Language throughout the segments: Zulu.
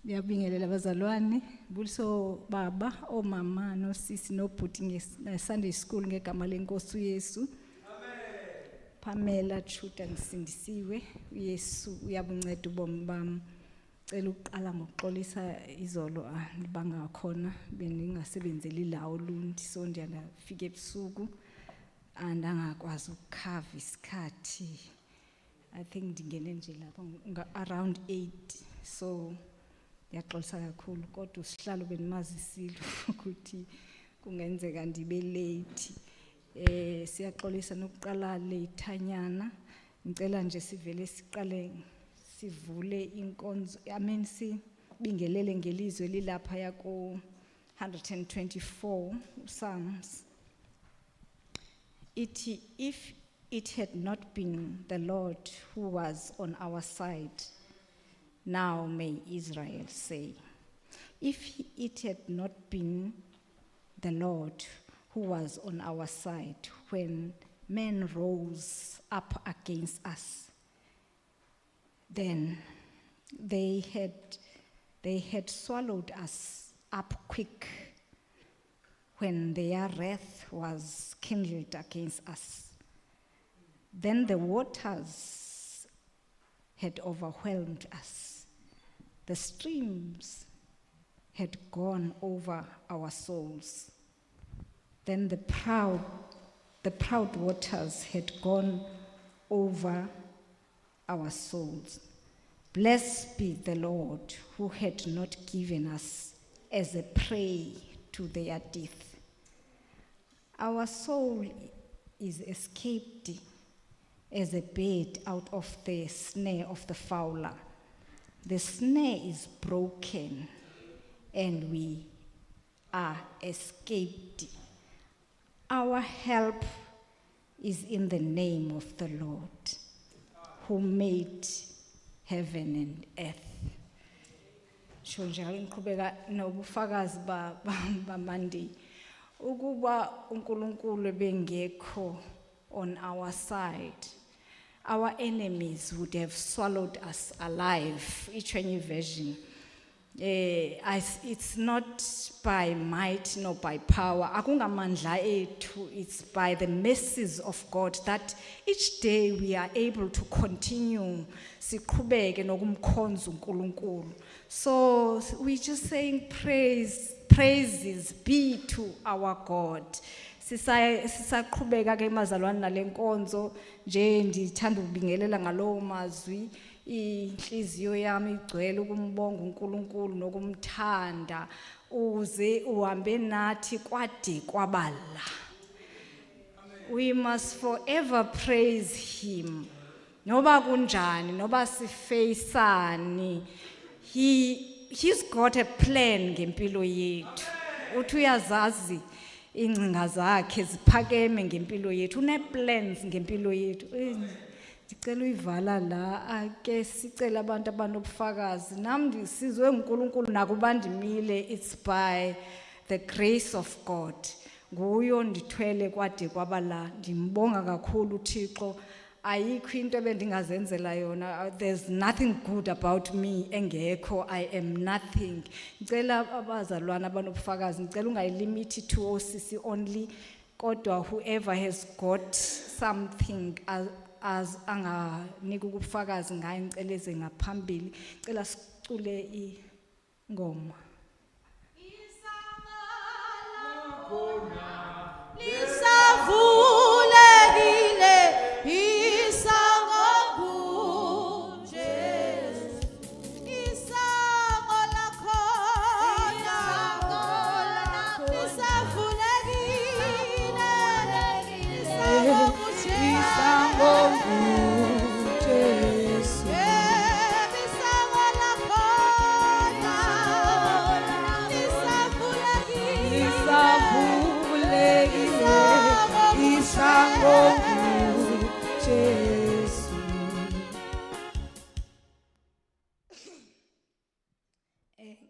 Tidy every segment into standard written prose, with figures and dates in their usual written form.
Ngiyabingelela abazalwane, buliso baba, omama, nosisi, nobhuti nge-Sunday school ngegama lenkosi uYesu. Pamela Chuta ngisindisiwe, uYesu uyabunceda ubomi bami. Cela ukuqala ngokuxolisa izolo bangakhona beningasebenzeli lawo lundi so ndiyafika ebusuku andangakwazi ukukhava isikhathi. I think ndingene nje lapha around 8 so ndiyaxolisa kakhulu kodwa usihlalo benimazisile ukuthi kungenzeka ndibe late. Siyaxolisa nokuqala lethanyana. Ngicela nje sivele siqale sivule inkonzo. Sibingelele ngelizwe lilapha yako 124 Psalms. If it had not been the Lord who was on our side, now may Israel say. If it had not been the Lord who was on our side when men rose up against us, then they had swallowed us up quick when their wrath was kindled against us. Then the waters had overwhelmed us. The streams had gone over our souls. Then the proud waters had gone over our souls. Blessed be the Lord who had not given us as a prey to their death. Our soul is escaped as a bird out of the snare of the fowler. The snare is broken and we are escaped. Our help is in the name of the Lord who made heaven and earth. Njalo ngiqhubeka nobufakazi baMandy ukuba uNkulunkulu bengekho on our side, our enemies would have swallowed us alive. Each version. It's not by might nor by power. Akungamandla ethu, it's by the mercies of God that each day we are able to continue siqhubeke nokumkhonza uNkulunkulu. So we just saying praises be to our God. Sisaqhubeka ke mazalwane nalenkonzo nje ndithanda ukubingelela ngalowo mazwi. Inhliziyo yami igcwele ukumbonga uNkulunkulu nokumthanda uze uhambe nathi kwade kwabala. We must forever praise him. Noba kunjani, noba sifeyisani, he's got a plan ngempilo yethu. Uthi uyazazi ingcinga zakhe ziphakeme ngempilo yethu. Une plans ngempilo yethu. Ndicela uyivala la ake sicela abantu abanobufakazi nami sizwe uNkulunkulu nakuba ndimile. It's by the grace of God. Nguyo ndithwele kwade kwabala. Ndimbonga kakhulu uThixo. Ayikho into ebendingazenzela yona. There's nothing good about me engekho. I am nothing. Ngicela abazalwana abanobufakazi ngicela ungayilimit to osisi only kodwa whoever has got something as anganika ubufakazi ngaye ngiceleze ngaphambili. Cela sicule ingoma.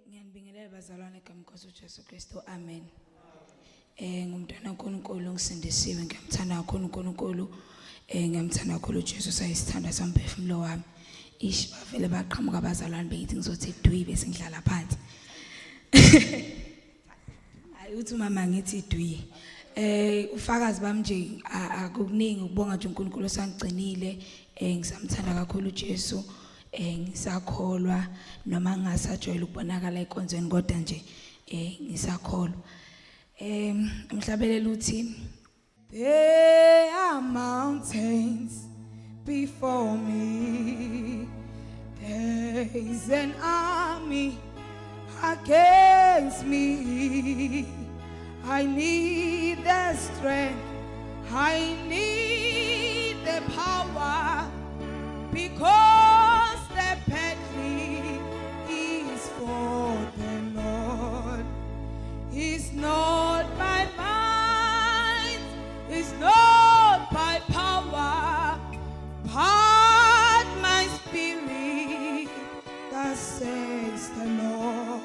Ngiyabingelela bazalwane kaMnkosi uJesu Kristu. Amen. Ngumntwana kaNkulunkulu ngisindisiwe ngiyamthanda kakhulu uNkulunkulu. Ngiyamthanda kakhulu uJesu sayisithanda somphefumulo wami. ish bavele baqhamuka abazalwane beyithi ngizothi idwi bese ngidlala phansi. Hayi uthi mama ngithi idwi. Ufakazi bami nje akukuningi ukubonga nje uNkulunkulu osangigcinile. Ngisamthanda kakhulu uJesu. Ngisakholwa noma ngingasajwayela ukubonakala enkonzweni kodwa nje ngisakholwa. Umhlabelela uthi there are mountains before me, there is an army against me. I need the strength, I need the power, because the battle is for the Lord. It's not by might, it's not by power, but my spirit that says the Lord.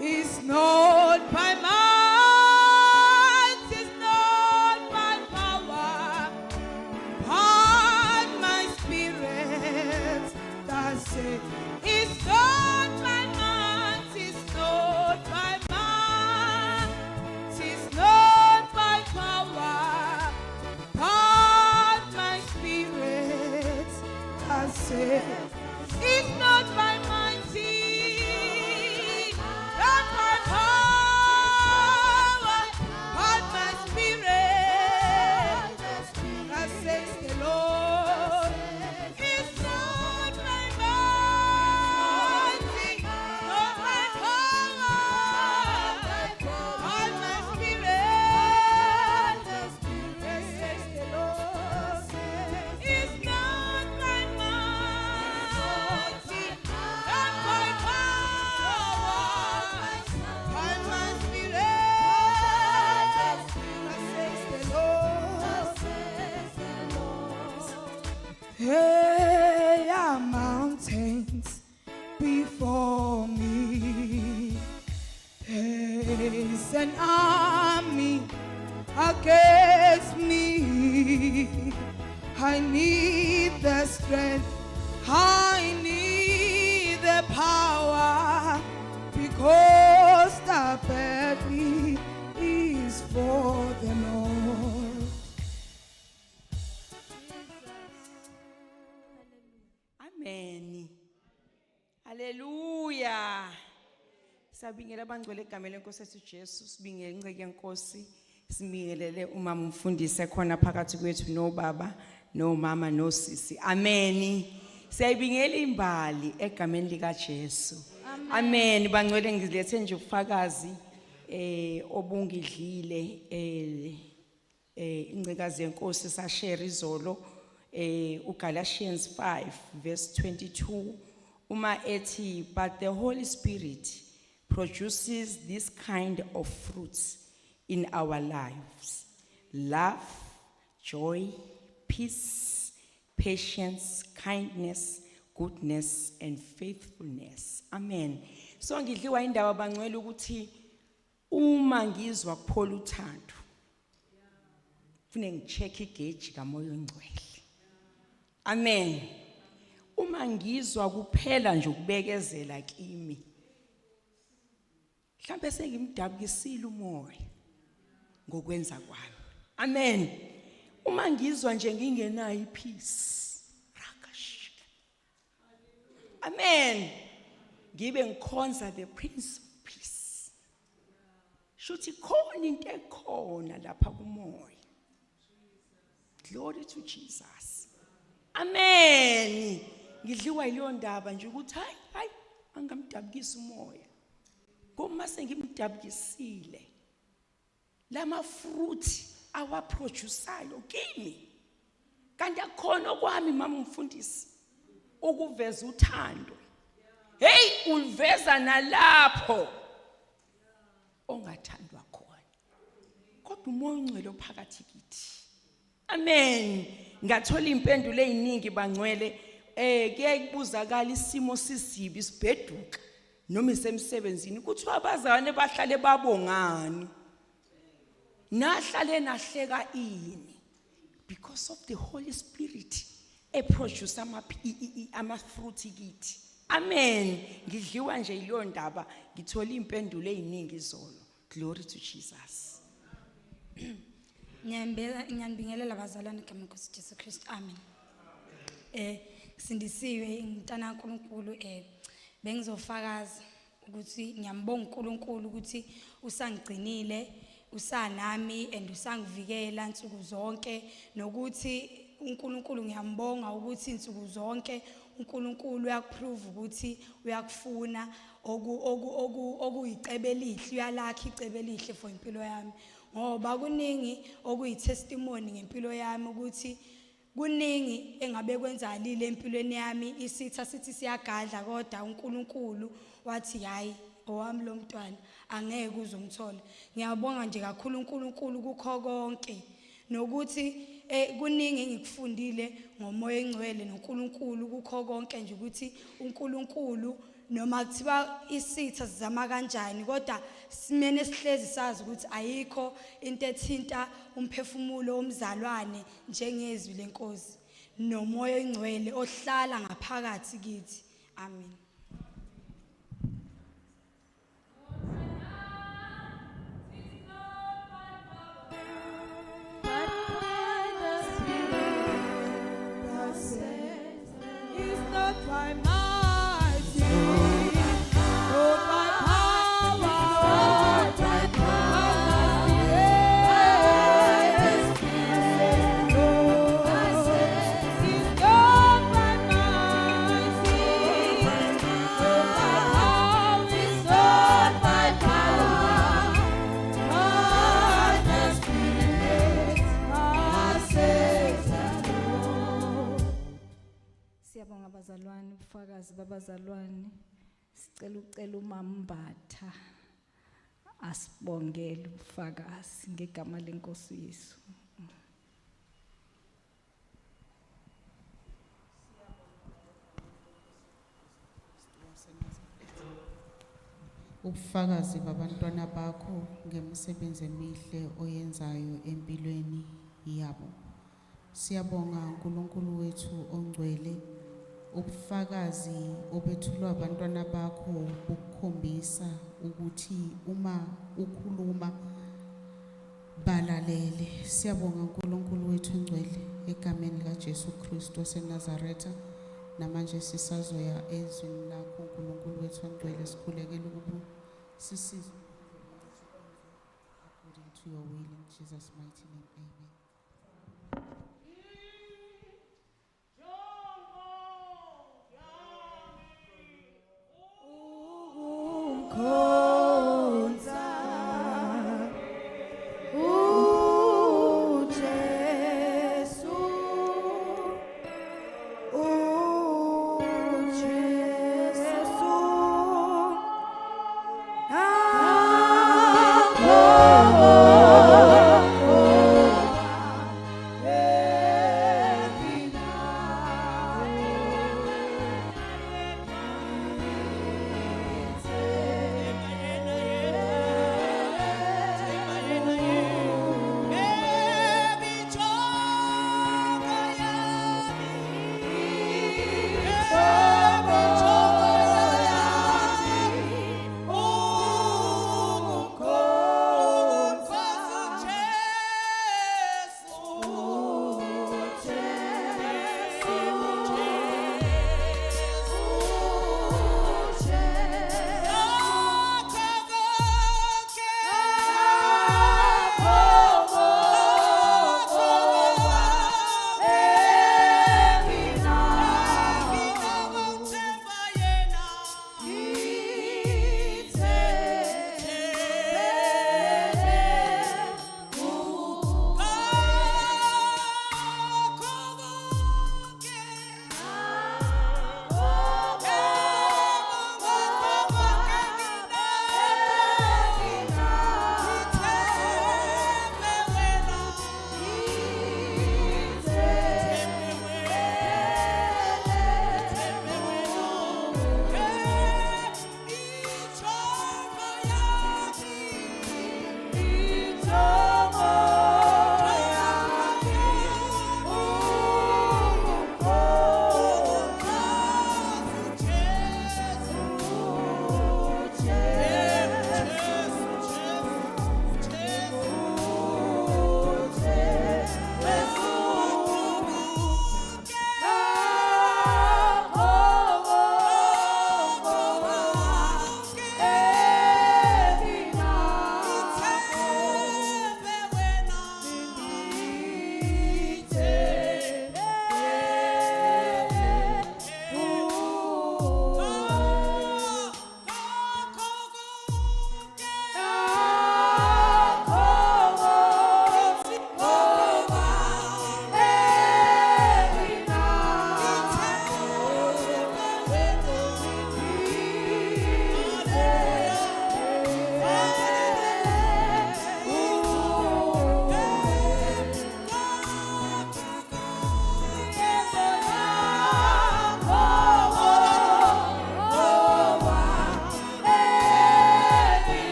It's not by might, it's not by power, but my spirit that says. It's not by might, it's not by might, it's not by power, but my spirit that says. It's not by mighty, not by power, but my spirit that says the Lord. It's not by mighty, not by power, but my spirit that says the Lord. It's not by mighty, not by power, but my spirit that says the Lord. There are mountains before me, there is an army against me. I need the strength, I need the power, because the battle is for the Lord. Amen. Hallelujah. Sabingela abangcwele egameni lenkosi yethu Jesu, sibingele inceke yenkosi, sibingelele umama umfundisi ekhona phakathi kwethu nobaba, nomama nosisi. Amen. Siyayibingela imbali egameni lika Jesu. Amen. Bangcwele ngilethe nje ufakazi obungidlile incekazi yenkosi sashare izolo uGalatians 5 verse 22 uma ethi but the Holy Spirit produces this kind of fruits in our lives: love, joy, peace, patience, kindness, goodness and faithfulness. Amen. So ngidliwa indaba bangcwele ukuthi uma ngizwa kuphola uthando kufune ngicheck igauge kamoya ongcwele. Amen. Uma ngizwa kuphela nje ukubekezela kimi, mhlawumbe sengimdabukisile umoya ngokwenza kwami. Amen. Uma ngizwa nje ngingenayo ipeace, rakashika. Amen. Ngibe ngikhonza the Prince of Peace. Shuthi khona into ekhona lapha kumoya. Glory to Jesus. Amen. Ngidliwa yileyo ndaba nje ukuthi hayi angamdabukisa umoya. Kuma sengimdabukisile lama fruit awaproduceayo kimi. Kanti akhona okwami mama umfundisi ukuveza uthando. Hey, uliveza nalapho ongathandwa khona. Kodwa umoya ongcwele ophakathi kithi. Amen. Ngathola impendulo eziningi bangcwele kuye kubuzakala isimo sisibi sibheduka noma isemsebenzini kuthi abazalwane bahlale babongani. Nahlale nahleka ini because of the Holy Spirit eproduce ama-fruit kithi. Amen. Ngidliwa nje yileyo ndaba, ngithola impendulo eziningi izolo. Glory to Jesus. Ngiyanibingelela bazalwane egameni lenkosi Jesu Kristu. Amen. Sindisiwe ngintana kaNkulunkulu bengizofakaza ukuthi ngiyambonga uNkulunkulu ukuthi usangigcinile, usanami and usangivikela insuku zonke, nokuthi uNkulunkulu ngiyambonga ukuthi insuku zonke uNkulunkulu uyakuprove ukuthi uyakufuna okuyicebe elihle, uyalakha icebe elihle for impilo yami. Ngoba kuningi okuyitestimony ngempilo yami ukuthi kuningi engabe kwenzakalile empilweni yami, isitha sithi siyagadla kodwa uNkulunkulu wathi hayi owami lo mntwana angeke uzomthola. Ngiyabonga nje kakhulu uNkulunkulu kukho konke, nokuthi kuningi engikufundile ngomoya engcwele noNkulunkulu kukho konke nje, ukuthi uNkulunkulu noma kuthiwa isitha sizama kanjani kodwa simene sihlezi sazi ukuthi ayikho into ethinta umphefumulo womzalwane njengezwi lenkosi nomoya engcwele ohlala ngaphakathi kithi. Amen. Siyabonga bazalwane, ubufakazi babazalwane. Sicela uMama Mbatha asibongele ubufakazi ngegama lenkosi Yesu. Ubufakazi babantwana bakho ngemisebenzi emihle oyenzayo empilweni yabo. Siyabonga uNkulunkulu wethu ongcwele, ubufakazi obethulwa abantwana bakho bukukhombisa ukuthi uma ukhuluma balalele. Siyabonga uNkulunkulu wethu ongcwele egameni likaJesu Kristu waseNazaretha, namanje sisazoya ezwini lakho uNkulunkulu wethu ongcwele, sikhulekela ukuba sisize according to your will in Jesus' mighty name. Amen.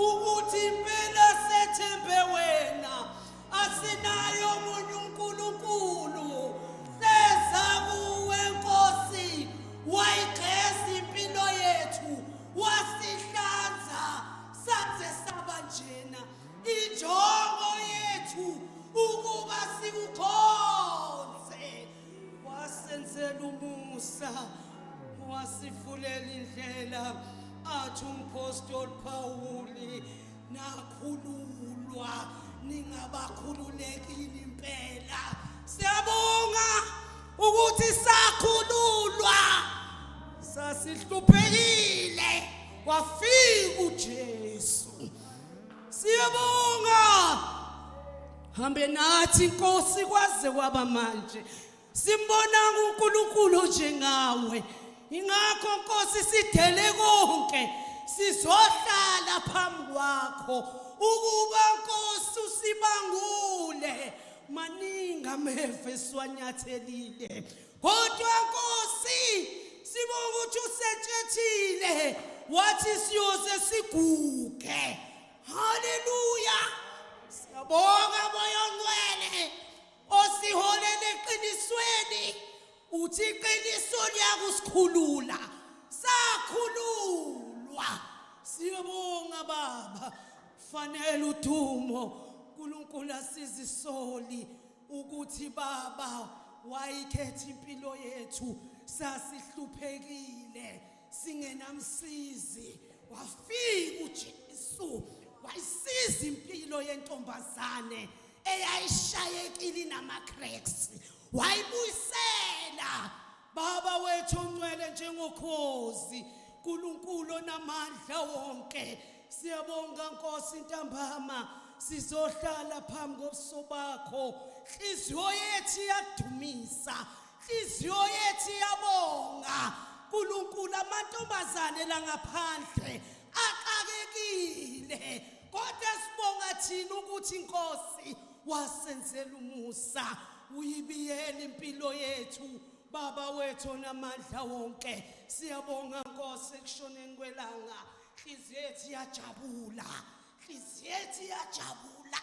ukuthi impela sethembe wena asinayo omunye uNkulunkulu seza kuwe Nkosi wayigeza impilo yethu wasihlanza saze saba njena injongo yethu ukuba sikukhonze wasenzela umusa wasivulela indlela athi umpostoli Pawuli nakhululwa ningabakhululekile impela siyabonga ukuthi sakhululwa sasihluphekile wafika uJesu siyabonga hambe nathi Nkosi kwaze kwaba manje simbona uNkulunkulu njengawe ingakho Nkosi sidele konke sizohlala phambi kwakho ukuba Nkosi usibangule maninga ameve siwanyathelile kodwa Nkosi sibonga ukuthi usetshethile wathi siyoze siguge haleluya siyabonga moya ongcwele osiholele eqinisweni uthi iqiniso liyakusikhulula sakhululwa siyabonga baba fanele udumo uNkulunkulu asizisoli ukuthi baba wayikhetha impilo yethu sasihluphekile singenamsizi wafika uJesu wayisiza impilo yentombazane eyayishayekile nama-cracks wayibuyisela baba wethu ongcwele njengokhozi uNkulunkulu onamandla wonke siyabonga Nkosi ntambama sizohlala phambi kobuso bakho inhliziyo yethu iyadumisa inhliziyo yethu iyabonga uNkulunkulu amantombazane la ngaphandle axakekile kodwa sibonga thina ukuthi Nkosi wasenzela umusa uyibiyela impilo yethu baba wethu onamandla wonke siyabonga Nkosi ekushoneni kwelanga inhliziyo yethu iyajabula inhliziyo yethu iyajabula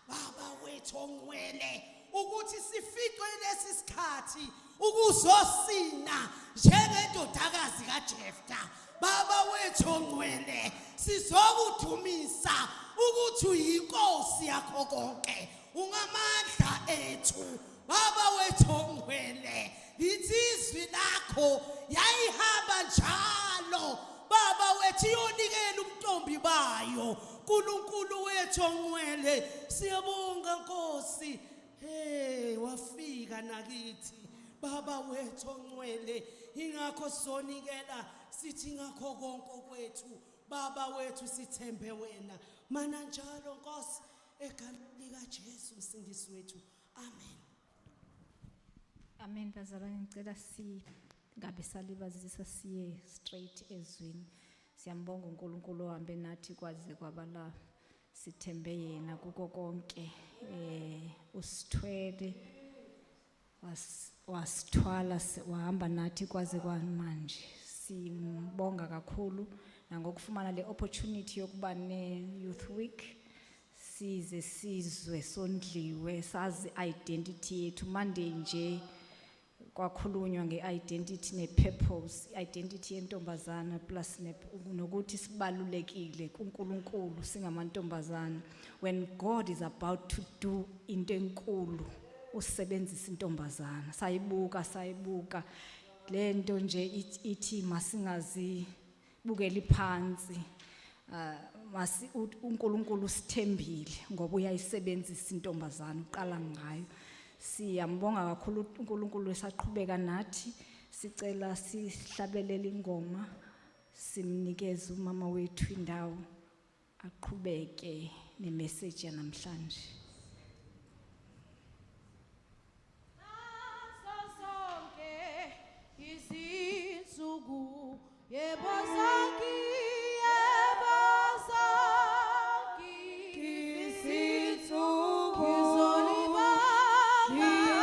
baba wethu ongcwele ukuthi sificwe lesi sikhathi ukuzosina njengendodakazi kaJefta baba wethu ongcwele sizokudumisa ukuthi uyinkosi yakho konke ungamandla ethu baba wethu ongcwele izizwi lakho yayihamba njalo baba wethu yonikela umntombi bayo uNkulunkulu wethu ongcwele siyabonga Nkosi wafika nakithi baba wethu ongcwele ingakho sonikela sithi ngakho konke kwethu baba wethu sithembe wena mana njalo Nkosi egameni likaJesu msindisi wethu amen Amen bazalwane ngicela singabe salibazisa siye straight ezwini siyambonga uNkulunkulu ohambe nathi kwaze kwabala sithembe yena kuko konke usithwele wasithwala wahamba nathi kwaze kwamanje simbonga kakhulu nangokufumana le opportunity yokuba ne youth week size sizwe sondliwe sazi identity yethu Monday nje kwakhulunywa ngeidentity nepurpose identity yentombazana plus nokuthi sibalulekile kuNkulunkulu singamantombazana when God is about to do into enkulu usebenzisa intombazana sayibuka lento nje ithi masingazibukeli phansi uNkulunkulu sithembile ngoba uyayisebenzisa intombazana uqala ngayo siyambonga kakhulu uNkulunkulu esaqhubeka nathi sicela sihlabelele ingoma simnikeze umama wethu indawo aqhubeke nemessage yanamhlanje sonke izinsuku yebo zonke Yeah.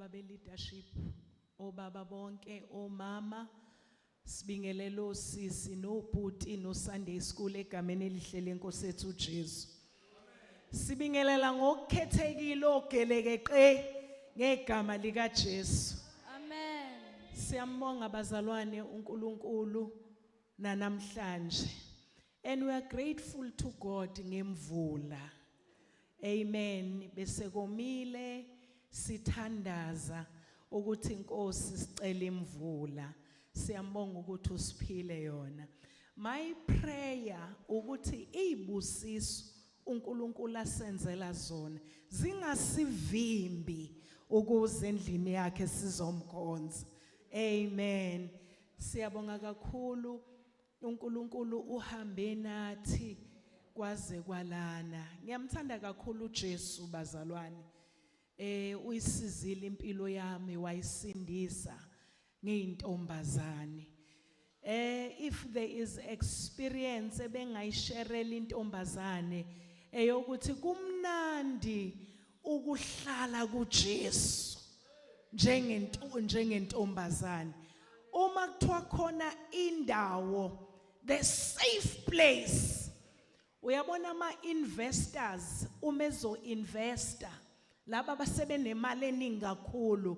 obaba be-leadership, obaba bonke, omama, sibingelele osisi nobhuti no Sunday school egameni elihle lenkosi ethu uJesu. Sibingelela ngokukhethekile ogelekeqe ngegama lika Jesu. Amen. Siyambonga abazalwane uNkulunkulu nanamhlanje. And we are grateful to God ngemvula. Amen. Bese komile sithandaza ukuthi inkosi sicela imvula. Siyambonga ukuthi usiphile yona. My prayer ukuthi izibusiso uNkulunkulu asenzela zona zingasivimbi ukuze endlini yakhe sizomkhonza. Amen. Siyabonga kakhulu uNkulunkulu uhambe nathi kwaze kwalana. Ngiyamthanda kakhulu uJesu bazalwane. Uyisizile impilo yami wayisindisa ngeintombazane. If there is experience ebengayisharela intombazane eyokuthi kumnandi ukuhlala kuJesu njengentombazane. Uma kuthiwa khona indawo, the safe place. Uyabona ama-investors umezo investor laba basebenemali eningi kakhulu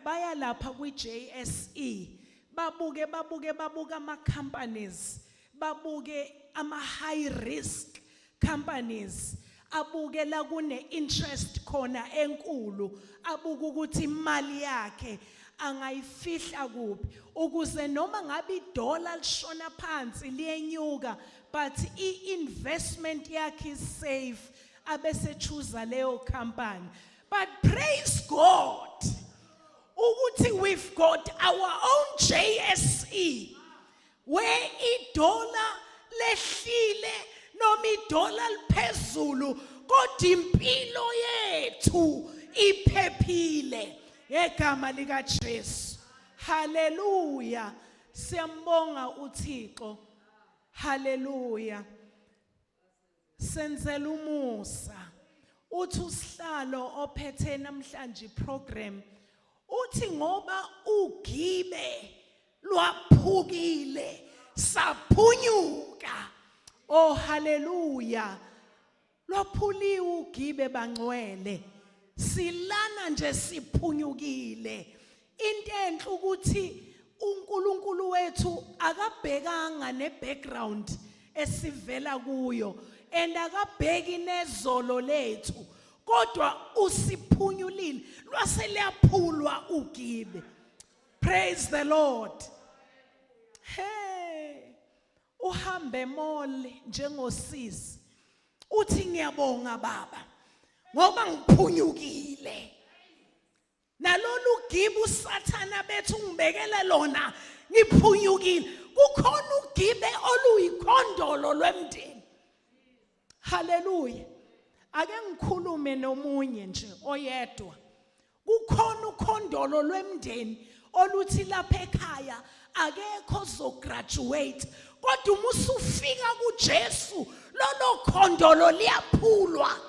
baya lapha kwi-JSE babuke ama-companies, babuke ama-high risk companies, abuke la kune interest khona enkulu, abuke ukuthi imali yakhe angayifihla kuphi ukuze noma ngabe idola lishona phansi liyenyuka but i-investment yakhe is safe, abese choose leyo company. But praise God ukuthi we've got our own JSE where idola lehlile noma idola liphezulu kodwa impilo yethu iphephile ngegama lika Jesu. Hallelujah. Siyambonga uThixo. Hallelujah. Senzela umusa. Uthi usihlalo ophethe namhlanje program uthi ngoba ugibe lwaphukile saphunyuka. Oh hallelujah. Lwaphuliwe ugibe bangcwele. Silana nje siphunyukile. Into enhle ukuthi uNkulunkulu wethu akabhekanga nebackground esivela kuyo and akabheki nezolo lethu kodwa usiphunyulile lwaseliyaphulwa ugibe. Praise the Lord. Hey, uhambe mole njengosisi uthi ngiyabonga baba ngoba ngiphunyukile. Nalolu gibe usathana bethu ngibekele lona ngiphunyukile. Kukhona ugibe oluyikhondolo lwemndeni. Hallelujah. Ake ngikhulume nomunye nje oyedwa. Kukhona ukhondolo lwemndeni oluthi lapha ekhaya akekho zograduate kodwa uma usufika kuJesu lolo khondolo liyaphulwa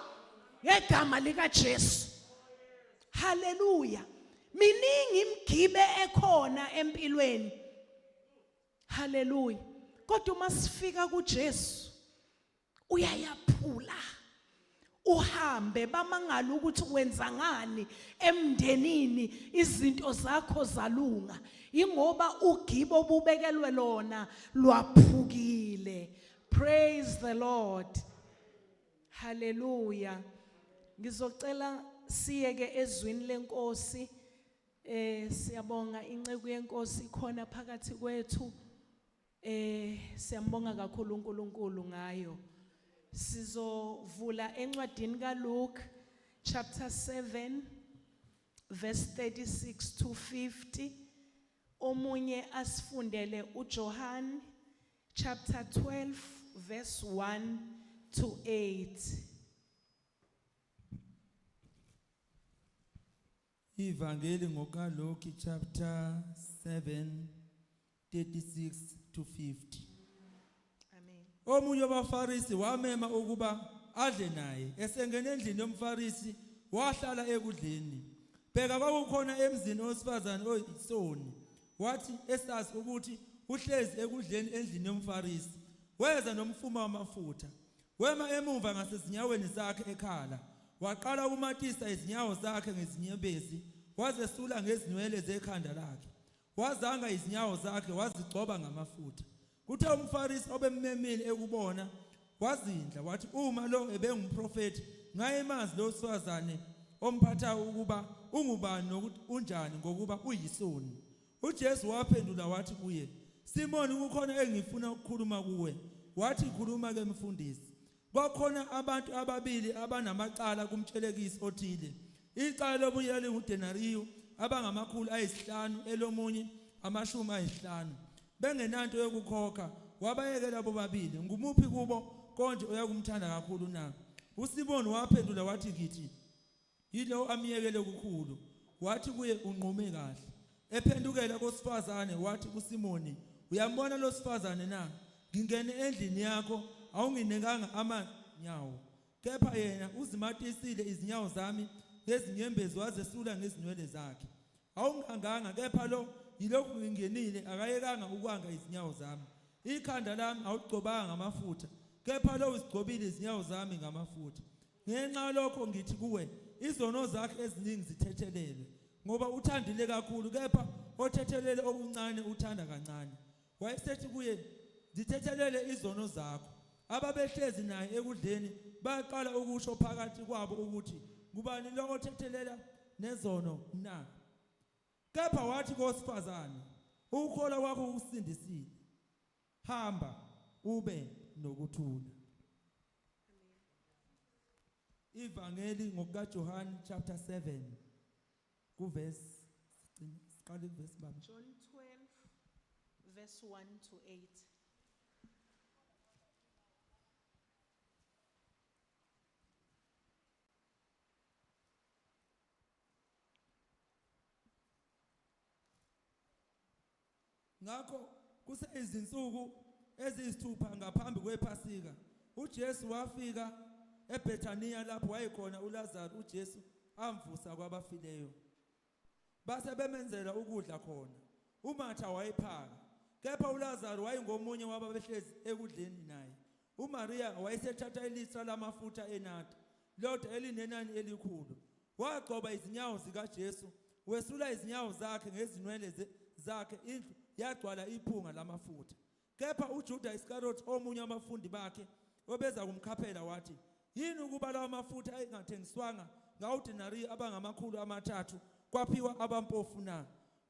ngegama lika Jesu. Hallelujah. Miningi imgibe ekhona empilweni. Hallelujah. Kodwa uma sifika kuJesu uyayaphula. Uhambe bamangala ukuthi wenza ngani emndenini izinto zakho zalunga ingoba ugibe obubekelwe lona lwaphukile. Praise the Lord. Hallelujah. Ngizocela siyeke ezwini lenkosi. Siyabonga inceku yenkosi khona phakathi kwethu. Siyambonga kakhulu uNkulunkulu ngayo. Sizovula encwadini kaLuke chapter 7 verse 36 to 50. Omunye asifundele uJohn chapter 12 verse 1 to 8. Ivangeli ngokaLuke chapter 7 36 to 50. Amen. Omunye wabaFarisi wamema ukuba adle naye. Esengene endlini yomFarisi wahlala ekudleni. bheka kwakukhona emzini owesifazane oyisoni wathi esazi ukuthi uhlezi ekudleni endlini yomfarisi weza nomfuma wamafutha wema emuva ngasezinyaweni zakhe ekhala waqala ukumatisa izinyawo zakhe ngezinyembezi wazesula ngezinwele zekhanda lakhe wazanga izinyawo zakhe wazigcoba ngamafutha kuthe umfarisi obemmemile ekubona wazindla wathi uma lo ebengumprofeti ngayemazi lo sifazane omphathayo ukuba ungubani nokuthi unjani ngokuba uyisoni uJesu waphendula wathi kuye Simoni kukhona engifuna ukukhuluma kuwe wathi khuluma ke mfundisi kwakhona abantu ababili abanamacala kumtshelekisi othile icala lomunye lingudenariyo abangamakhulu ayisihlanu elomunye amashumi ayisihlanu bengenanto yokukhokha wabayekela bobabili ngumuphi kubo konje uyakumthanda kakhulu na uSimoni waphendula wathi kithi yilo amiyekele kukhulu wathi kuye unqume kahle ephendukela kosifazane wathi kuSimoni uyambona lo sifazane na ngingene endlini yakho awunginikanga amanyawo kepha yena uzimatisile izinyawo zami ngezinyembezi wazesula ngezinwele zakhe awunganganga kepha lo yilokhu ngingenile akayekanga ukwanga izinyawo zami ikhanda lami awugcobanga ngamafutha kepha lo uzigcobile izinyawo zami ngamafutha ngenxa lokho ngithi kuwe izono zakhe eziningi zithethelelwe ngoba uthandile kakhulu kepha othethelele okuncane uthanda kancane wayesethi kuye zithethelele izono zakho ababehlezi naye ekudleni baqala ukusho phakathi kwabo ukuthi ngubani lo othethelela nezono na kepha wathi kosifazane ukukholwa kwakho kusindisile hamba ube nokuthula Ivangeli ngokukaJohane chapter 7 kuverse siqale kuverse baba John 12 verse 1 to 8. ngakho kuseyizinsuku eziyisithupha ngaphambi kwePhasika uJesu wafika eBethania lapho wayekhona uLazaro uJesu amvusa kwabafileyo base bemenzela ukudla khona uMatha wayephaka kepha uLazaro wayengomunye wababehlezi ekudleni naye uMaria wayesethatha ilitra lamafutha enada lodwa elinenani elikhulu wagcoba izinyawo zikaJesu wesula izinyawo zakhe ngezinwele zakhe indlu yagcwala iphunga lamafutha kepha uJuda Iscariot omunye wabafundi bakhe obeza kumkhaphela wathi yini ukuba lawa mafutha ayingathengiswanga ngawudenariyo abangamakhulu amathathu kwaphiwa abampofu na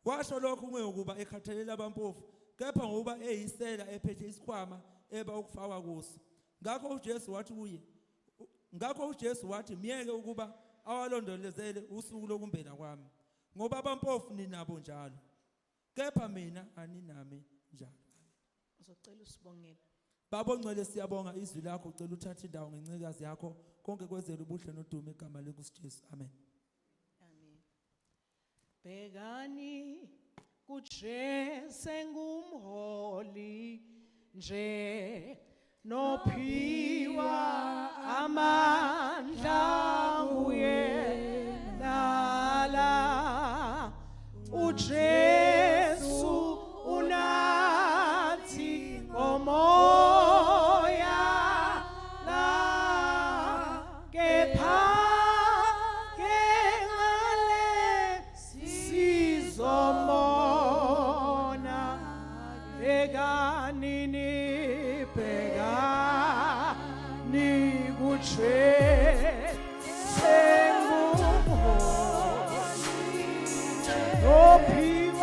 washo lokho kungeyokuba ekhathalela abampofu kepha ngoba eyisela ephethe isikhwama eba ukufakwa kuso ngakho uJesu wathi miyeke ukuba awalondolezele usuku lokumbela kwami ngoba abampofu ninabo njalo kepha mina aninami njalo Uzocela usibongele. Baba ongcwele siyabonga izwi lakho ucela uthathe indawo ngencikazi yakho konke kwezela ubuhle nodumo igama likaJesu amen Amen. Begani kujese ngumholi nje nophiwa amandla nguye lala uJesu unathi ngomoya la kepha ngale sizomona bekanini bekani kuJesu ngumholi nophiwa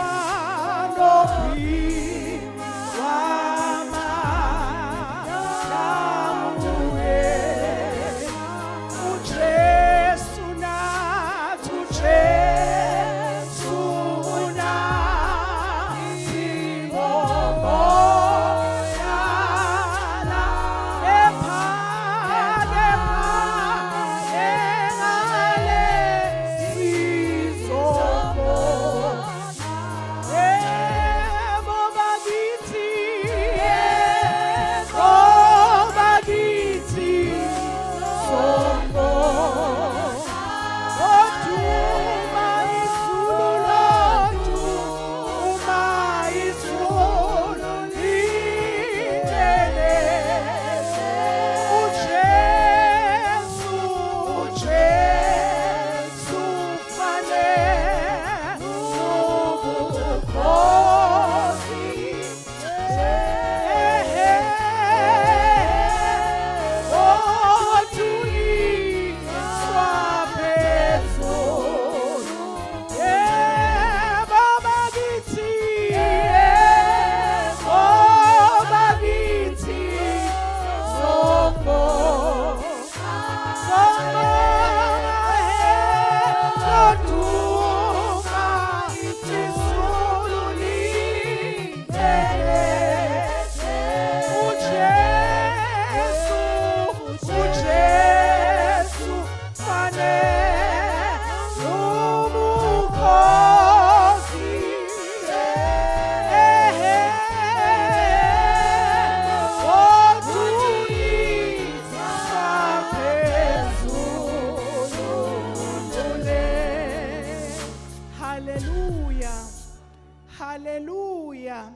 Hallelujah.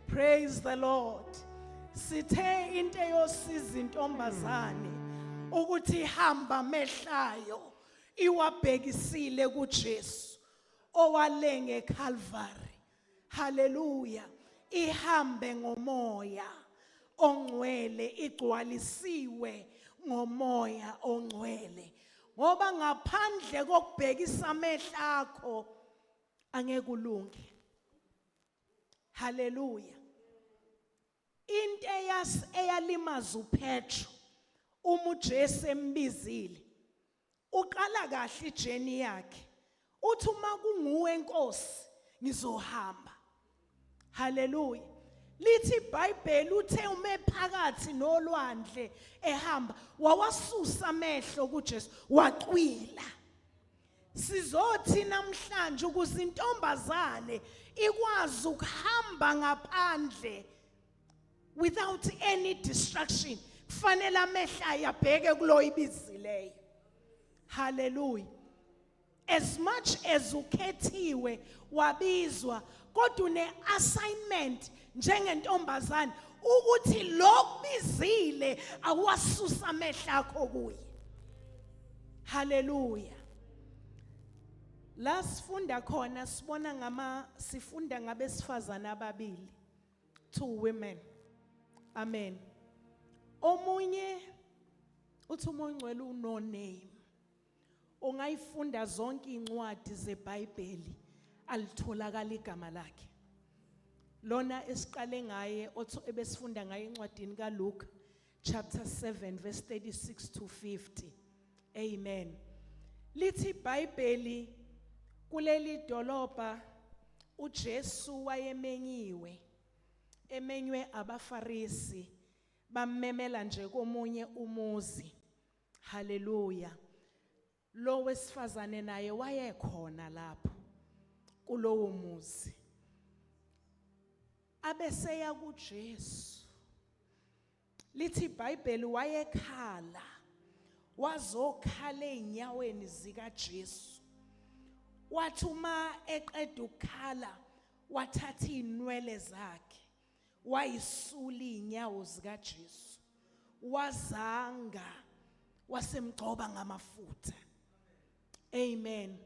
Praise the Lord. Sithe into yosiza intombazane ukuthi ihamba mehlayo iwabhekisile kuJesu owalenge eCalvary. Hallelujah. Ihambe ngomoya ongcwele, igcwalisiwe ngomoya ongcwele. Ngoba ngaphandle kokubhekisa amehla akho angeke ulunge. Hallelujah. Into eyalimaza uPetro uma uJesu embizile uqala kahle ijeni yakhe. Uthi uma kunguwe Nkosi ngizohamba. Hallelujah. Lithi iBhayibheli uthe ume phakathi nolwandle ehamba wawasusa amehlo kuJesu waqwila. Sizothi namhlanje ukuze intombazane ikwazi ukuhamba ngaphandle without any distraction, kufanele amehla yabheke kulo ibizileyo. Hallelujah. As much as ukhethiwe wabizwa kodwa une assignment njengentombazane ukuthi lokubizile awasusa amehla akho kuye. Hallelujah. La sifunda khona sifunda ngabesifazana ababili, 2 women. Amen. Omunye uthi uMongcwele uno name. Ungayifunda zonke incwadi zeBhayibheli alitholakala igama lakhe. Lona esiqale ngaye ebesifunda ngaye encwadini kaLuke chapter 7 verse 36 to 50. Amen. Lithi iBhayibheli kuleli dolobha uJesu wayemenyiwe, emenywe abaFarisi bamemela nje komunye umuzi. Hallelujah. Lo wesifazane naye wayekhona lapho kulowo muzi. Abeseya kuJesu. Lithi iBhayibheli wayekhala, wazokhala einyaweni zikaJesu. Wathi uma eqeda ukukhala wathatha inwele zakhe wayisula inyawo zikaJesu, wazanga wasemgcoba ngamafutha. Amen.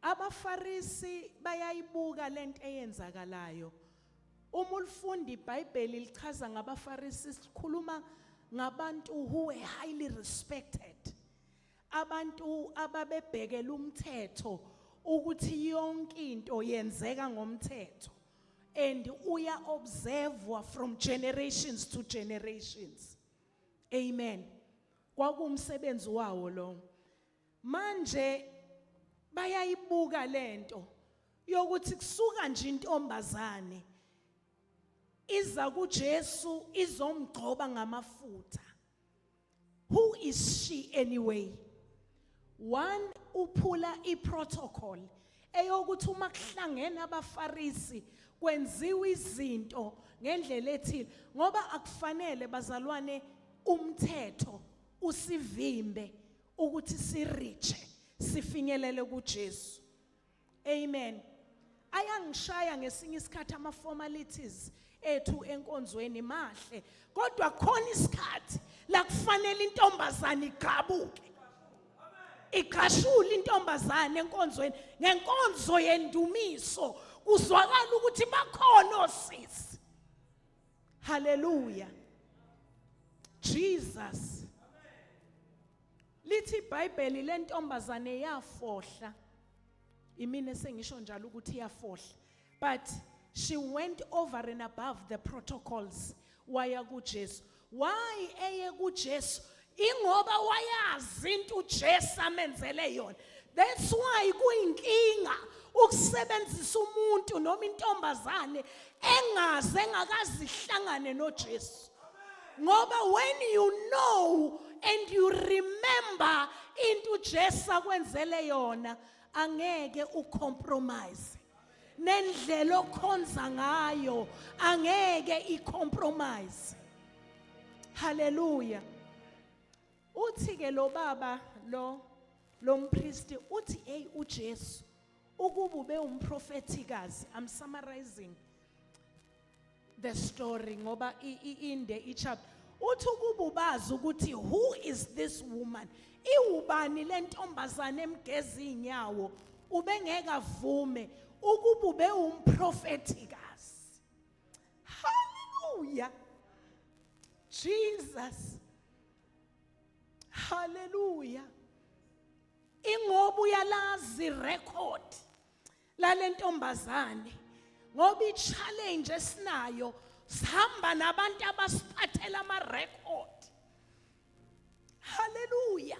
AbaFarisi bayayibuka lento eyenzakalayo. Uma ulifunda iBhayibheli lichaza ngabaFarisi, sikhuluma ngabantu who were highly respected, abantu ababebhekela umthetho ukuthi yonke into yenzeka ngomthetho and uya observe from generations to generations. Amen. Kwakumsebenzi wawo lo. Manje bayayibuka lento yokuthi kusuka nje intombazane iza kuJesu izomgcoba ngamafutha. Who is she anyway? One, uphula iprotocol eyokuthi uma kuhlangene abaFarisi kwenziwa izinto ngendlela ethile, ngoba akufanele bazalwane umthetho usivimbe ukuthi siriche sifinyelele kuJesu. Amen. Ayangishaya ngesinye isikhathi ama formalities ethu enkonzweni mahle, kodwa khona isikhathi la kufanele intombazane igabuke. Iqashule intombazane enkonzweni ngenkonzo yendumiso kuzwakala ukuthi bakhona osisi. Hallelujah. Jesus. Lithi iBhayibheli lentombazane yafohla. Imine sengisho njalo ukuthi yafohla. But she went over and above the protocols waya kuJesu. Why eye kuJesu? Ingoba wayazi into uJesu amenzele yona. That's why kuyinkinga ukusebenzisa umuntu noma intombazane engaze engakazihlangane noJesu. Ngoba when you know and you remember into uJesu akwenzele yona, angeke ucompromise. Nendlela okhonza ngayo angeke icompromise. Hallelujah. Uthi ke lo baba lo mpristi uthi hey uJesu ukuba ube umprofetikazi. I'm summarizing the story ngoba inde ichapter. Uthi ukuba ubazi ukuthi who is this woman? Iwubani lentombazane emgeza inyawo ubengeke avume ukuba ube umprofetikazi. Hallelujah. Jesus. Hallelujah. Ingoba uyalazi record lalentombazane ngoba i-challenge esinayo sihamba nabantu abasiphathela ama-record. Hallelujah.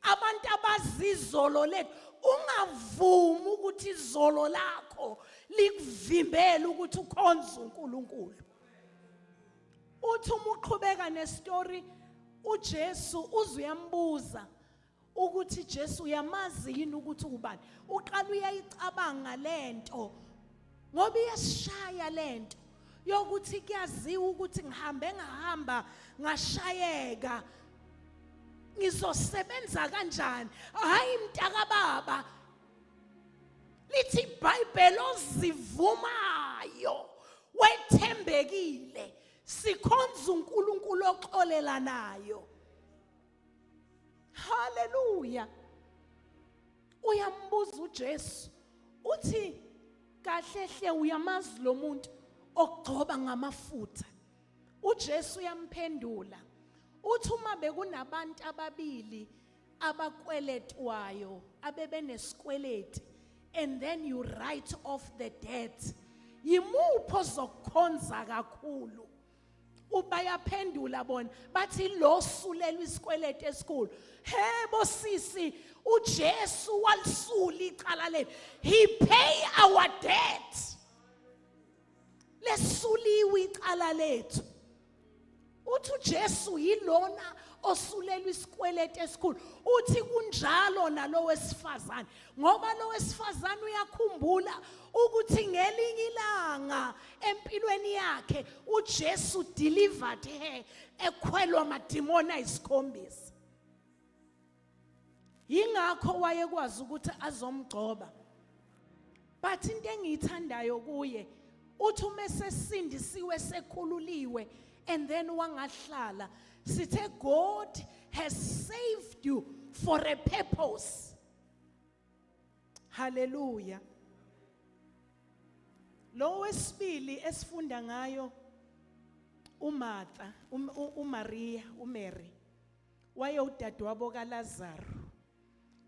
Abantu abazizolo lethu ungavumi ukuthi izolo lakho likuvimbele ukuthi ukhonze uNkulunkulu. Uthi uma uqhubeka nestory uJesu uzuyambuza ukuthi Jesu uyamazi yini ukuthi ubani? Uqala uyayicabanga lento ngoba iyashaya lento yokuthi kuyaziwa ukuthi ngihamba ngashayeka ngizosebenza kanjani. Hayi mntaka baba, lithi iBhayibheli ozivumayo wethembekile sikhonza uNkulunkulu oxolelanayo. Hallelujah. Uyambuza uJesu uthi kahle hle uyamazi lo muntu okugcoba ngamafutha. uJesu uyamphendula uthi uma bekunabantu ababili abakweletwayo abebenesikweleti and then you write off the debt, yimupho zokukhonza kakhulu? Ubayaphendula bona bathi lo sulelwe isikweleti esikhulu. Hebo sisi, uJesu walisula icala lethu. He pay our debt. Lesuliwe icala lethu. Uthi uJesu yilona osulelwe isikweleti esikhulu. Uthi kunjalo nalo wesifazane ngoba lo wesifazane uyakhumbula ukuthi ngelinye ilanga empilweni yakhe uJesu delivered her ekhwelwa amadimoni ayisikhombisa. Yingakho wayekwazi ukuthi azomgcoba. But into engiyithandayo kuye uthi uma sesindisiwe sekhululiwe and then wangahlala sithe God has saved you for a purpose. Hallelujah. Lo wesibili esifunda ngayo uMartha, uMaria, uMary waye udadewabo kaLazaro.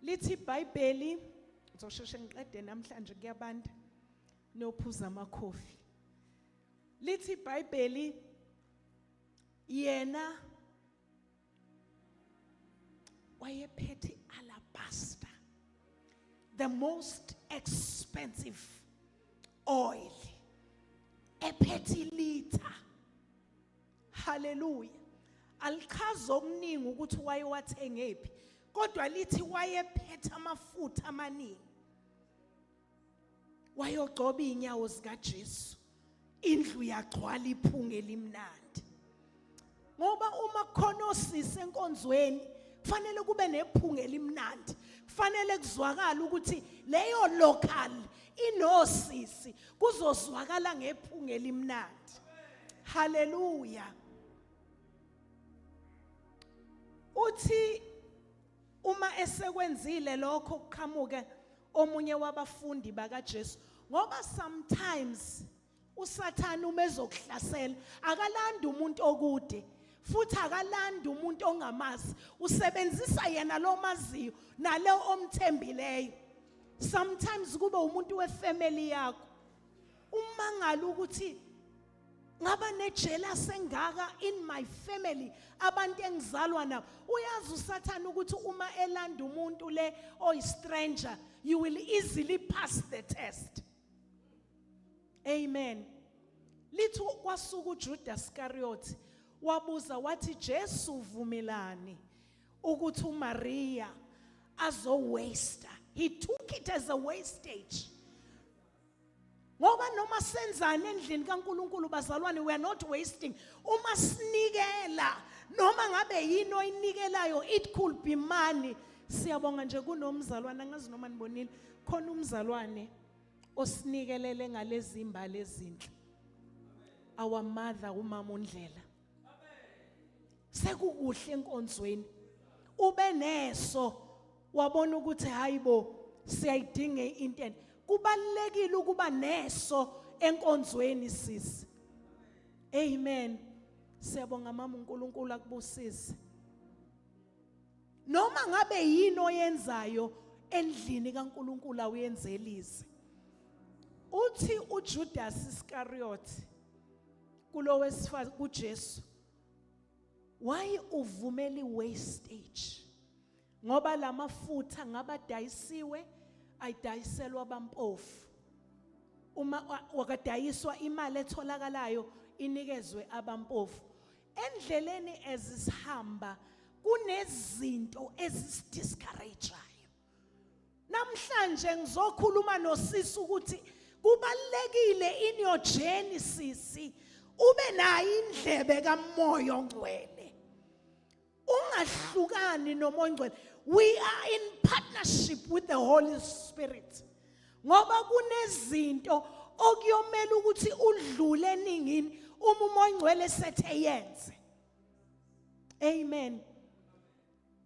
Lithi iBhayibheli, ngizosheshe ngiqede namhlanje kuyabanda nophuza amakhofi. Lithi iBhayibheli yena wayephethe alabaster, the most expensive oil, ephethe liter. Hallelujah. Alichaza okuningi ukuthi wayewathengephi, kodwa lithi wayephethe amafutha amaningi wayogcoba inyawo zikaJesu, indlu yagcwala iphunga elimnandi. Ngoba uma khona osisi enkonzweni kufanele kube nephunga elimnandi, kufanele kuzwakala ukuthi leyo local inosisi, kuzozwakala ngephunga elimnandi. Hallelujah. Uthi uma esekwenzile lokho kuqhamuke omunye wabafundi bakaJesu, ngoba sometimes uSathane uma ezokuhlasela akalanda umuntu okude futhi akalanda umuntu ongamazi, usebenzisa yena lo maziyo nalo omthembileyo. Sometimes kube umuntu wefamily yakho. Umangala ukuthi ngaba nejealous engaka in my family, abantu engizalwa nabo. Uyazi uSathane ukuthi uma elanda umuntu le oyi stranger, you will easily pass the test. Amen. Lithi kwasuka uJudas Iscariot wabuza wathi Jesu uvumelani ukuthi uMaria azo waster. He took it as a wastage. Ngoba noma senzane endlini kaNkuluNkulu bazalwane, we are not wasting. Uma sinikela noma ngabe yini oyinikelayo, it could be money. Siyabonga nje kunomzalwane angazi noma nibonile khona umzalwane osinikelele ngalezi imbali ezinhle. Our mother umama uNdlela. Sekukuhle enkonzweni. Ube neso wabona ukuthi hayibo siyayidinga into. Kubalekile ukuba neso enkonzweni sisi. Amen. Siyabonga mama uNkulunkulu akubusise. Noma ngabe yini oyenzayo endlini kaNkulunkulu awuyenzelise. Uthi uJudas Iscariot kulo wesifazi kuJesu, why uvumeli wastage? Ngoba lamafutha ngabadayisiwe ayidayiselwa abampofu. Uma wakadayiswa imali etholakalayo inikezwe abampofu. Endleleni ezisihamba kunezinto ezisidiscourageayo. Namhlanje ngizokhuluma nosisi ukuthi kubalekile in your journey sisi ube nayo indlebe kaMoya oNgcwele. Ungahlukani noMoya oNgcwele. We are in partnership with the Holy Spirit. Ngoba kunezinto okuyomela ukuthi udlule eningini uma uMoya oNgcwele sethe yenze. Amen.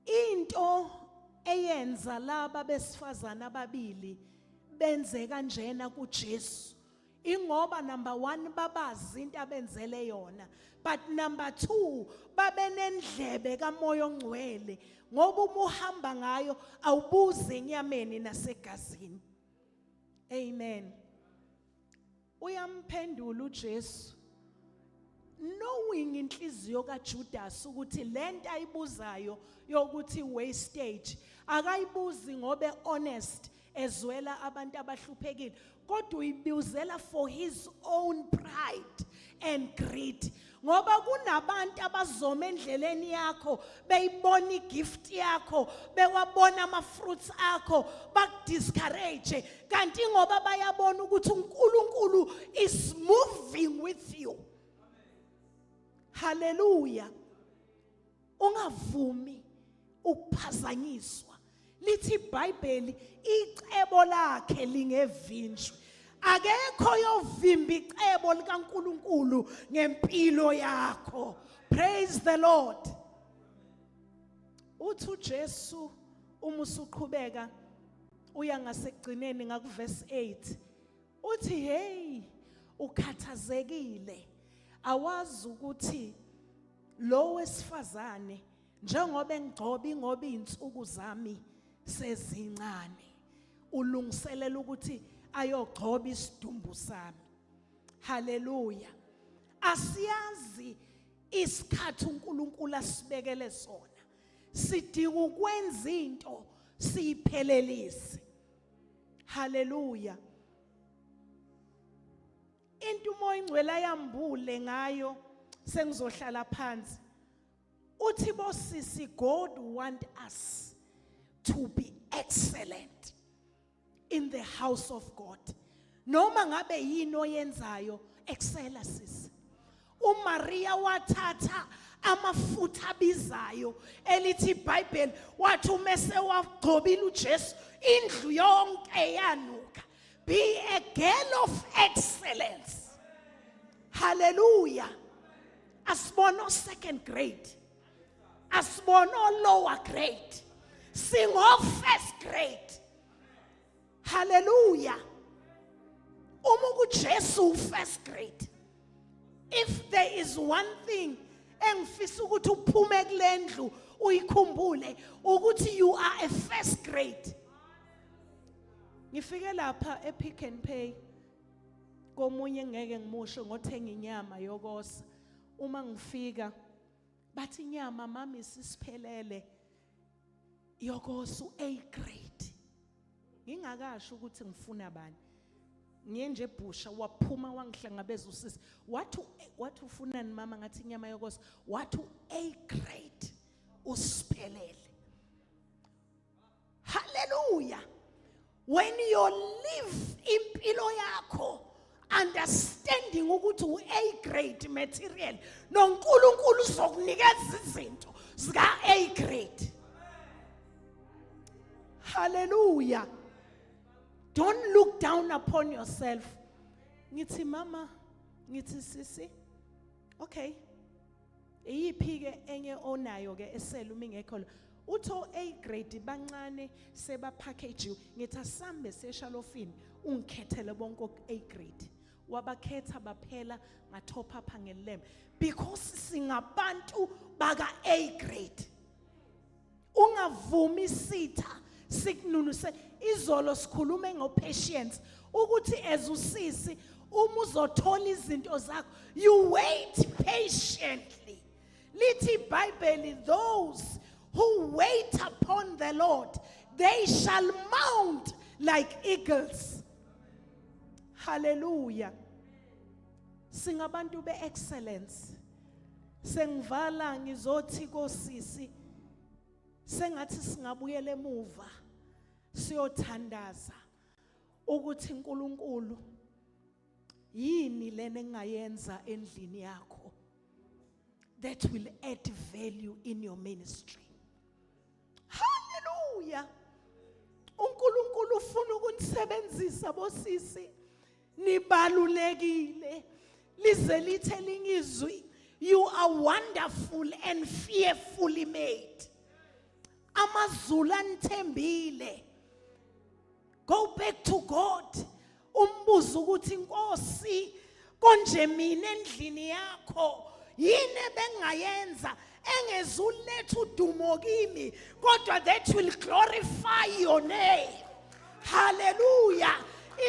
Into eyenza laba besifazana ababili benze kanjena kuJesu ingoba number 1 babazi into abenzele yona, but number 2 babenendlebe kaMoya oNgcwele ngoba uma uhamba ngayo awubuze enyameni nasegazini. Amen. Uyamphendula uJesu knowing inhliziyo kaJudas ukuthi lento ayibuzayo yokuthi wastage akayibuzi ngobe honest ezwela abantu abahluphekile kodwa uyibuzela for his own pride and greed. Ngoba kunabantu abazoma endleleni yakho beyibona igift yakho bewabona ama fruits akho bakudiscourage kanti ngoba bayabona ukuthi uNkulunkulu is moving with you. Hallelujah. Ungavumi ukuphazanyiswa. Lithi iBhayibheli icebo lakhe lingevinjwe. Akekho yovimba icebo likaNkulunkulu ngempilo yakho. Praise the Lord. Uthi uJesu uma usuqhubeka uya ngasekugcineni ngakuverse 8. Uthi hey ukhathazekile. Awazi ukuthi lo wesifazane njengoba engigcoba ingoba izinsuku zami sezincane ulungiselela ukuthi ayogcoba isidumbu sami. Haleluya. Asiyazi isikhathi uNkulunkulu asibekele sona. Sidinga ukwenza into siyiphelelise. Haleluya. Into uMoya oNgcwele ayambule ngayo sengizohlala phansi. Uthi bosisi God want us to be excellent in the house of God. Noma ngabe yini oyenzayo excella sisi. uMaria wathatha amafutha abizayo elithi iBhayibheli wathi umese wagcobile uJesu indlu yonke yanuka. Be a girl of excellence. Hallelujah. Asbono second grade. Asbono lower grade. Sing of first grade. Hallelujah. Umugu Jesu first grade. If there is one thing engifisa ukuthi uphume kulendlu uyikhumbule ukuthi you are a first grade. Ngifike lapha ePick n Pay komunye ngeke ngimusho ngothenga inyama yokosa. Uma ngifika bathi inyama mami sisiphelele yokosa A grade. Ngingakasho ukuthi ngifuna bani. Ngiye nje ebusha waphuma wangihlangabeza usisi. Wathi ufunani mama ngathi inyama yokosa. Wathi A grade usiphelele. Hallelujah. When you live impilo yakho understanding ukuthi u-A grade material noNkulunkulu uzokunikeza izinto zika A grade. Hallelujah. Don't look down upon yourself. Ngithi mama, ngithi sisi. Okay. Iyiphi ke enye onayo ke esela uma ingekho lo. Utho A grade bancane seba package ngithi asambe seshalofini ungikhethele bonke A grade. Wabakhetha baphela ngatop up ngelem because singabantu baka A grade. Ungavumi sitha sikununuse izolo sikhulume ngopatience ukuthi ezusisi uma uzothola izinto zakho you wait patiently. Lithi iBhayibheli those who wait upon the Lord they shall mount like eagles. Hallelujah. Singabantu beexcellence. Sengivala ngizothi kosisi sengathi singabuyela emuva siyothandaza ukuthi uNkulunkulu yini lena engayenza endlini yakho that will add value in your ministry. Hallelujah. uNkulunkulu ufuna ukunisebenzisa bosisi nibalulekile lize lithe lingizwi you are wonderful and fearfully made. Amazulu anithembile. Go back to God. Umbuzo ukuthi Nkosi konje mina endlini yakho yini bengayenza engezuletha udumo kimi kodwa that will glorify your name. Hallelujah.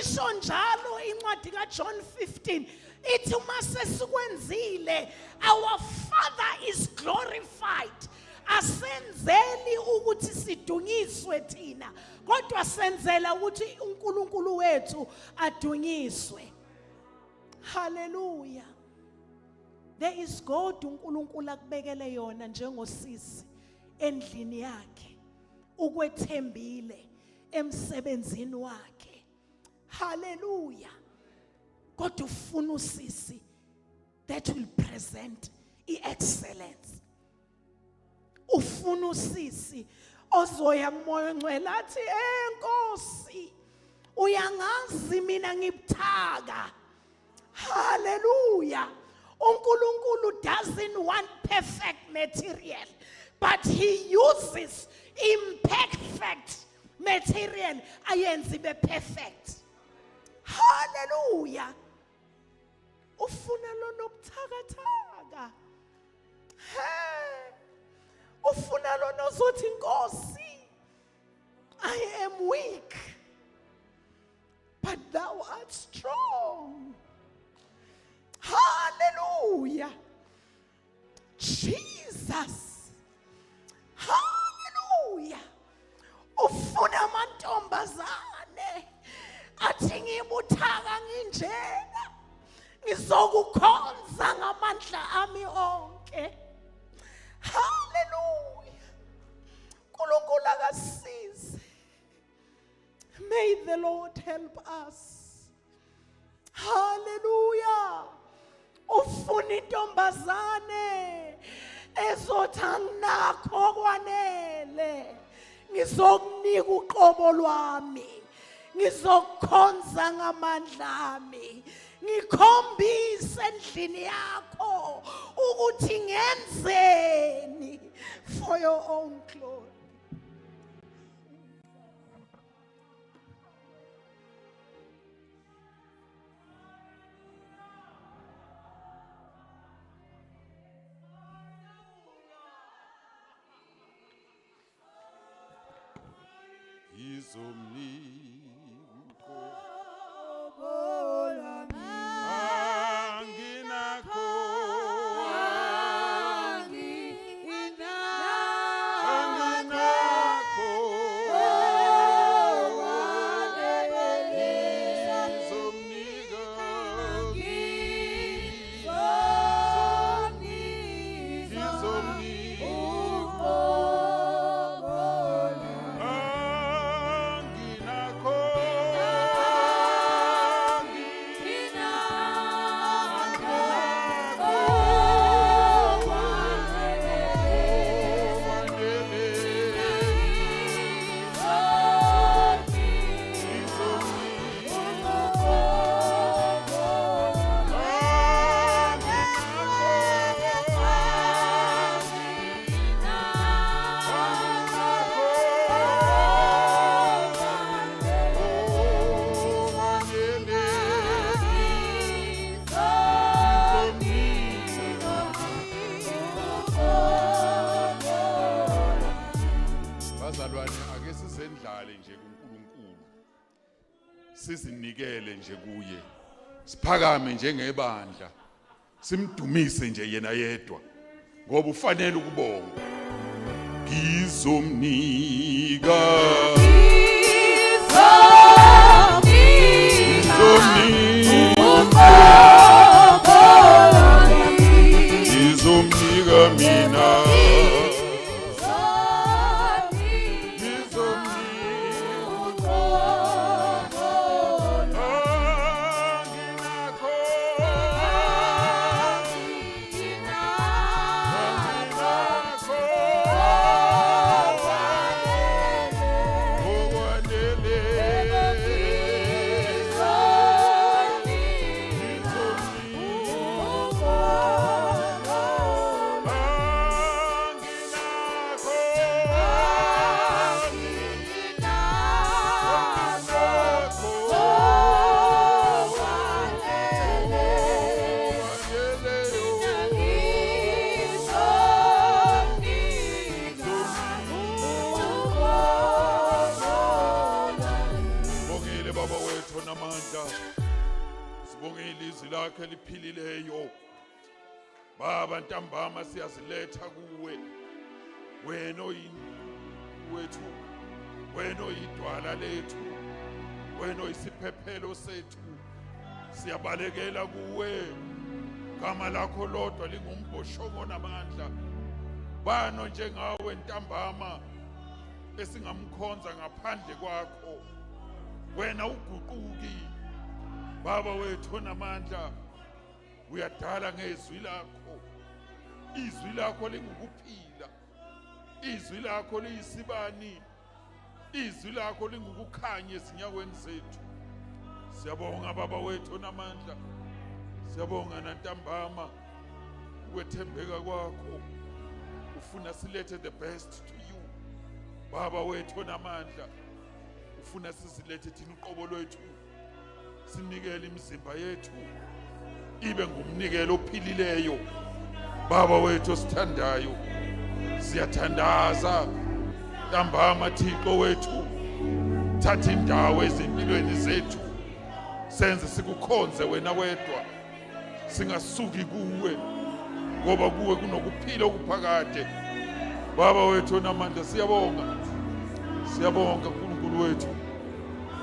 Isho njalo incwadi kaJohn 15 ithi uma sesikwenzile our Father is glorified. Asenzeli ukuthi sidunyiswe thina kodwa senzela ukuthi uNkulunkulu wethu adunyiswe. Hallelujah. There is God uNkulunkulu akubekele yona njengosisi endlini yakhe ukwethembile emsebenzini wakhe. Hallelujah. Kodwa ufuna usisi that will present excellence. Ufuna usisi ozoya kumoya ongcwele athi Nkosi uyangazi mina ngibuthaka. Hallelujah. uNkulunkulu doesn't want perfect material but he uses imperfect material ayenze ibe perfect. Hallelujah. Ufuna lona obuthakathaka. Ufuna lona ozothi Nkosi I am weak but thou art strong. Hallelujah. Jesus. Hallelujah. Ufuna amantombazane athi ngibuthaka nginjena ngizokukhonza ngamandla ami onke. Hallelujah. uNkulunkulu akasize. May the Lord help us. Hallelujah. Ufuna intombazane ezothi anginakho kwanele ngizokunika uqobo lwami ngizokukhonza ngamandla ami ngikhombise endlini yakho ukuthi ngenzeni for your own glory. Anginakho nje kuNkulunkulu sizinikele nje kuye siphakame njengebandla simdumise nje yena yedwa ngoba ufanele ukubongwa ngizomnika ngizomnika mina lakhe liphilileyo baba ntambama siyaziletha kuwe wena wethu wena oyidwala lethu wena oyisiphephelo sethu siyabalekela kuwe gama lakho lodwa lingumboshongo namandla bano njengawe ntambama esingamkhonza ngaphandle kwakho wena uguquki baba wethu namandla uyadala ngezwi lakho izwi lakho lingukuphila izwi lakho liyisibani izwi lakho lingukukhanya ezinyaweni zethu siyabonga baba wethu namandla siyabonga nantambama ukwethembeka kwakho ufuna silethe the best to you baba wethu namandla ufuna sizilethe thina uqobo lwethu sinikele imizimba yethu ibe ngumnikelo ophilileyo baba wethu sithandayo siyathandaza ntambama Thixo wethu thatha indawo ezimpilweni zethu senze sikukhonze wena wedwa singasuki kuwe ngoba kuwe kunokuphila okuphakade baba wethu namandla siyabonga uNkulunkulu wethu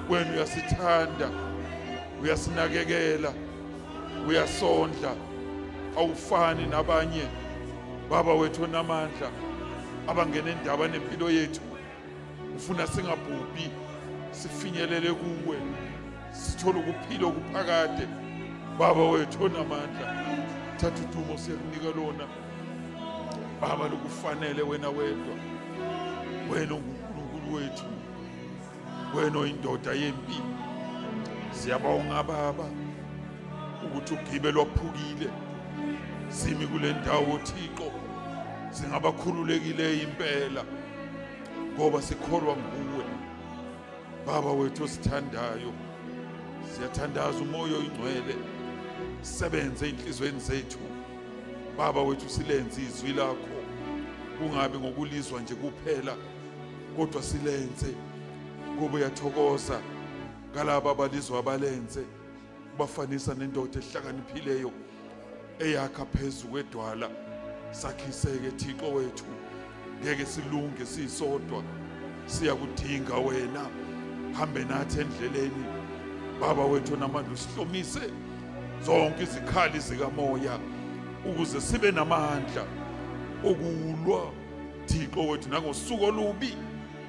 wena uyasithanda uyasinakekela uyasondla awufani nabanye baba wethu namandla abangena endaba nempilo yethu ufuna singabhubhi sifinyelele kuwe sithole ukuphila okuphakade baba wethu namandla thatha udumo siyakunika lona baba lokufanele wena wedwa wena uNkulunkulu wethu wena oyindoda yempi siyabonga baba ukuthi ugibelo waphukile simi kule ndawo Thixo singabakhululekile impela ngoba sikholwa nguwe baba wethu sithandayo siyathandaza umoya oyingcwele sebenze inhlizweni zethu baba wethu silenze izwi lakho kungabe ngokulizwa nje kuphela kodwa silenze ngoba uyathokoza ngalabo abalizwa abalenze bafanisa nendoda ehlakaniphileyo eyakha phezulu kwedwala sakhiseke Thixo wethu ngeke silunge sisodwa siyakudinga wena hambe nathi endleleni baba wethu namandla usihlomise zonke izikhali zikamoya ukuze sibe namandla okulwa Thixo wethu nangosuku olubi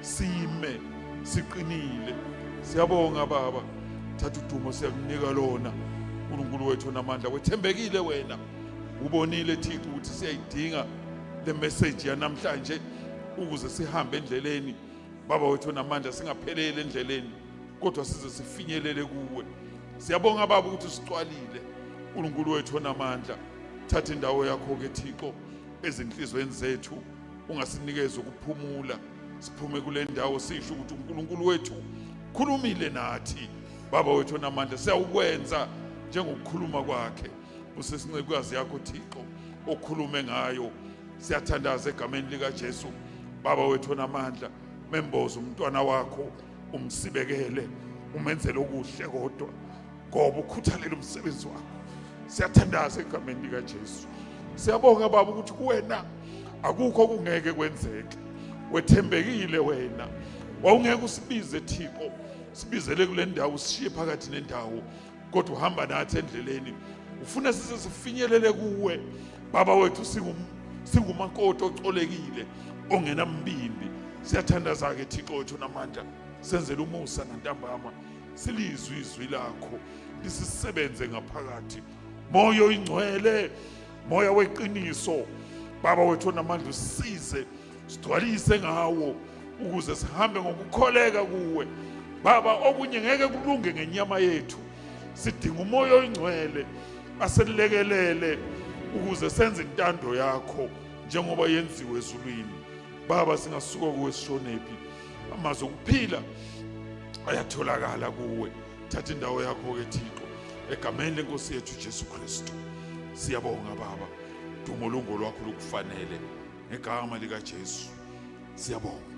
sime siqinile siyabonga baba thatha udumo siyakunika lona uNkulunkulu wethu namandla wethembekile wena ubonile Thixo ukuthi siyayidinga le message yanamhlanje ukuze sihambe endleleni baba wethu namandla singaphelele endleleni kodwa size sifinyelele kuwe siyabonga baba ukuthi usicwalile uNkulunkulu wethu namandla thatha indawo yakho ke Thixo ezinhlizweni zethu ungasinikeze ukuphumula siphume kule ndawo sisho ukuthi uNkulunkulu wethu khulumile nathi baba wethu namandla siyakwenza njengokukhuluma kwakhe usesincekukazi yakho Thixo okhulume ngayo siyathandaza egameni lika Jesu baba wethu namandla memboza umntwana wakho umsibekele, umenzele okuhle kodwa ngoba ukhuthalela umsebenzi wakho. Siyathandaza egameni likaJesu. Siyabonga Baba ukuthi kuwena akukho kungeke kwenzeke. Wethembekile wena. Wawungeke usibize Thixo, sibizele kule ndawo, sishiye phakathi nendawo, kodwa uhamba nathi endleleni. Ufuna sifinyelele kuwe Baba wethu, singumakoti ocolekile ongenambimbi. Siyathandaza ke Thixo wethu namandla, senzele umusa nantambama, silizwe izwi lakho lisisebenze ngaphakathi. Moya oyingcwele, moya weqiniso Baba wethu namandla, usisize sigcwalise ngawo ukuze sihambe ngokukholeka kuwe Baba. Okunye ngeke kulunge ngenyama yethu, sidinga umoya oyingcwele aselekelele ukuze senze intando yakho njengoba yenziwe ezulwini. Baba, singasuka kuwe sishonephi, amazwi okuphila ayatholakala kuwe. Thatha indawo yakho ke Thixo, egameni lenkosi yethu Jesu Kristu. Siyabonga Baba, dumo lungo lwakho lukufanele, ngegama likaJesu siyabonga.